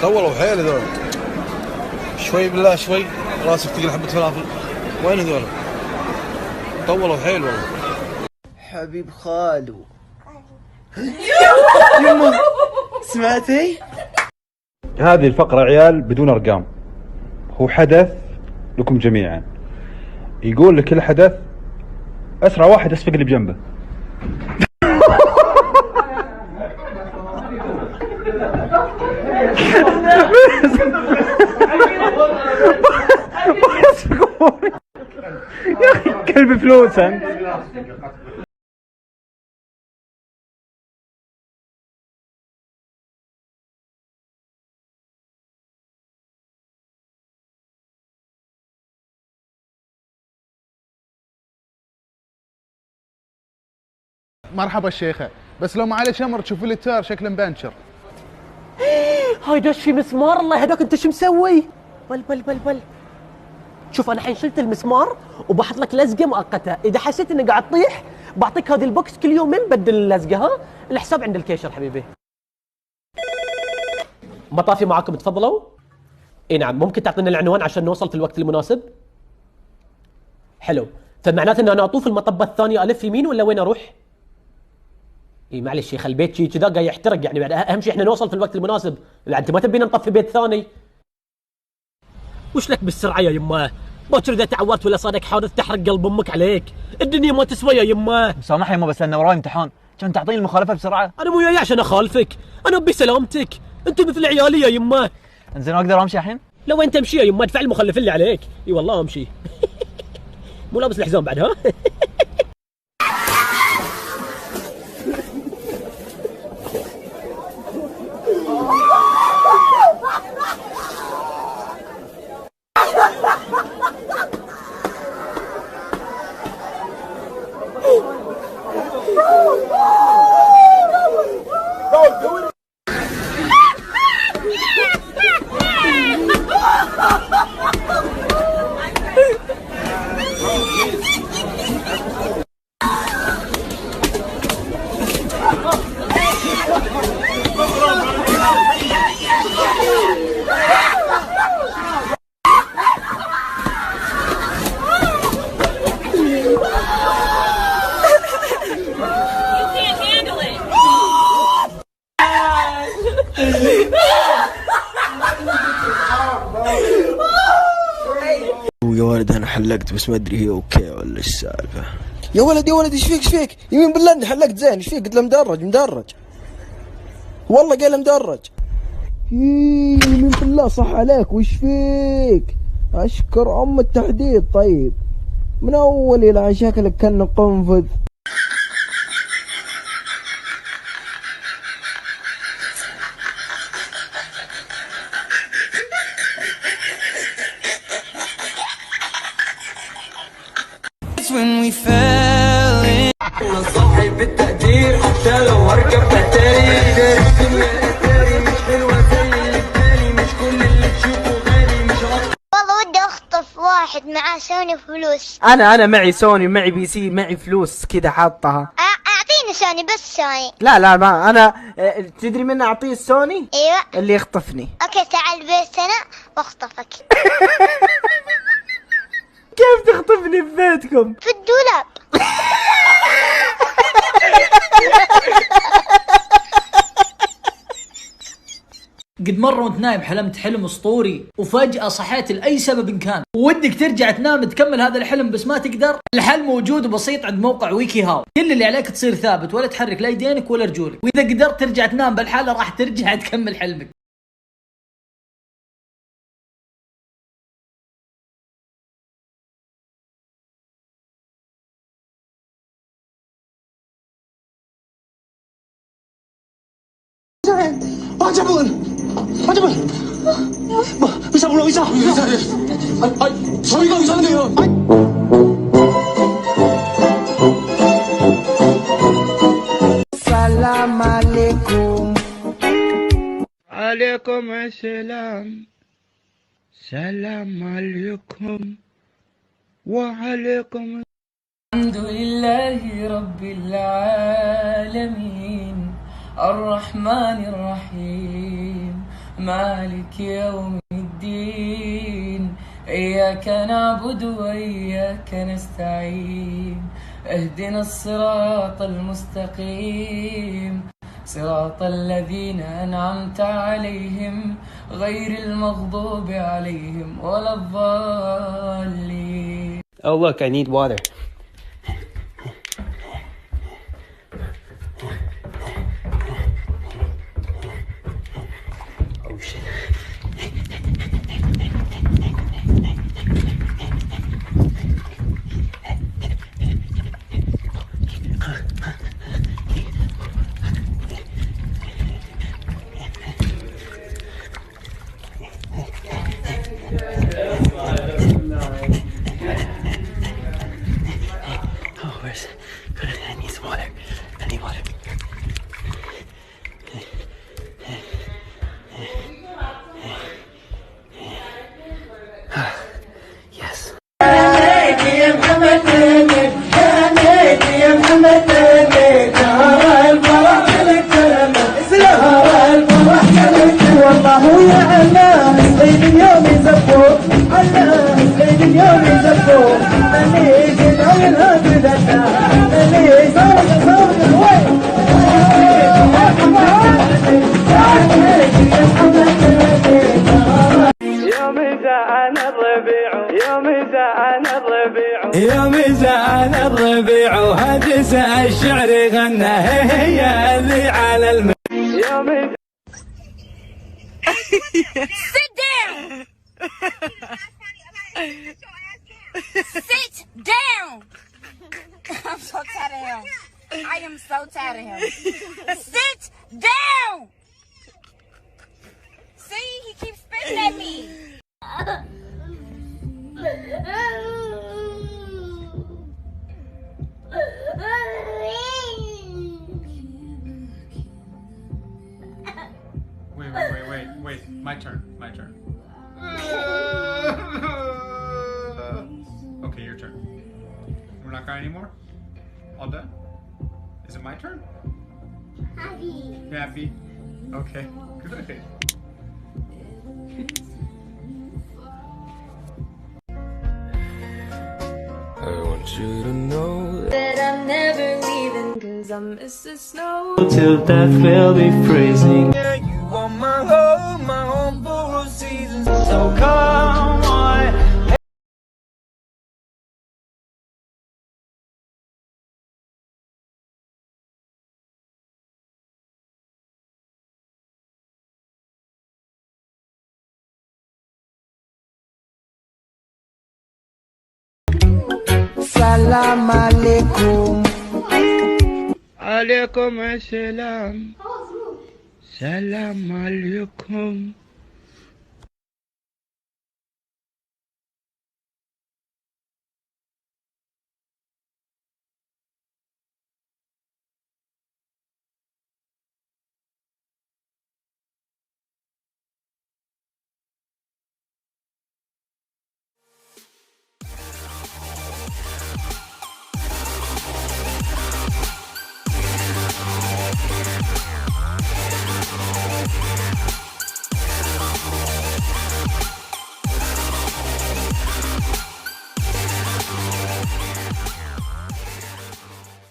طولوا حيل هذول. شوي بالله شوي راسك تقل حبة فلافل. وين هذول؟ طولوا حيل والله. حبيب خالو. يمه سمعتي؟ هذه الفقرة عيال بدون أرقام، هو حدث لكم جميعا. يقول لكل حدث أسرع واحد أسبق اللي بجنبه. يا أخي كلب فلوس أنت. مرحبا الشيخة، بس لو معلش امر تشوفوا لي التار شكله مبنشر. هاي دش في مسمار. الله يهداك انت شو مسوي؟ بل شوف انا الحين شلت المسمار وبحط لك لزقه مؤقته، اذا حسيت انه قاعد تطيح بعطيك هذه البوكس كل يومين بدل اللزقه. ها الحساب عند الكيشر حبيبي. مطافي معاكم تفضلوا. اي نعم، ممكن تعطينا العنوان عشان نوصل في الوقت المناسب؟ حلو، فمعناته ان انا اطوف المطبه الثانيه الف يمين ولا وين اروح؟ اي معلش شيخ البيت شي كذا قاعد يحترق يعني، بعد اهم شيء احنا نوصل في الوقت المناسب. لا انت ما تبينا نطفي بيت ثاني. وش لك بالسرعه يا يماه؟ باكر اذا تعورت ولا صادك حادث تحرق قلب امك عليك. الدنيا ما تسوى يا يماه. سامح يمه بس انا وراي امتحان، كان تعطيني المخالفه بسرعه. انا مو جاي عشان اخالفك، انا ابي سلامتك. انت مثل عيالي يا يماه. انزين اقدر امشي الحين؟ لو انت امشي يا يماه ادفع المخلف اللي عليك. اي والله امشي. مو لابس الحزام بعد ها؟ يا ولد انا حلقت بس ما ادري هي اوكي ولا ايش السالفه. يا ولد ايش فيك يمين بالله اني حلقت زين. ايش فيك؟ قلت له مدرج والله قال مدرج. يمين بالله صح عليك. وش فيك؟ اشكر ام التحديد. طيب من اول الى شكلك كان قنفذ. نصحي بالتقدير حتى لو اركب تحتاري. مش حلوه زي اللي بتالي، مش كل اللي تشوفه غالي. مش والله ودي اخطف واحد معاه سوني فلوس. انا معي سوني معي بي سي معي فلوس كذا حاطها. اعطيني سوني بس سوني. لا ما انا تدري من اعطيه السوني؟ ايوه اللي يخطفني. اوكي تعال بيتنا واخطفك. كيف تخطفني في بيتكم؟ في الدولاب. قد مرة وانت نايم حلمت حلم اسطوري وفجأة صحيت لأي سبب كان وودك ترجع تنام تكمل هذا الحلم بس ما تقدر؟ الحل موجود وبسيط عند موقع ويكي هاو. كل اللي عليك تصير ثابت ولا تحرك لا يدينك ولا رجولك، وإذا قدرت ترجع تنام بالحالة راح ترجع تكمل حلمك. 의사 불러 의사. 저희가 의사인데요. السلام عليكم. عليكم السلام. سلام عليكم وعليكم. الحمد لله رب العالمين الرحمن الرحيم مالك يوم الدين. إياك نعبد وإياك نستعين، اهدنا الصراط المستقيم، صراط الذين أنعمت عليهم غير المغضوب عليهم ولا الضالين. Oh look, I need water. Oh shit. Oh, where's... I need some water. I need water. Yes. يوم زان الربيع وهجس الشعر غنى هي اللي على يوم Sit down! Sit down! I'm so tired of him. I am so tired of him. Sit down! See, he keeps spitting at me. Wait. My turn. Okay, your turn. We're not crying anymore? All done? Is it my turn? Happy. Okay, good. I want you to know that I'm never leaving, 'cause I miss the snow till death will be freezing. Yeah, you are my home for all seasons. So come on. Salam alaikum. عليكم السلام. سلام عليكم.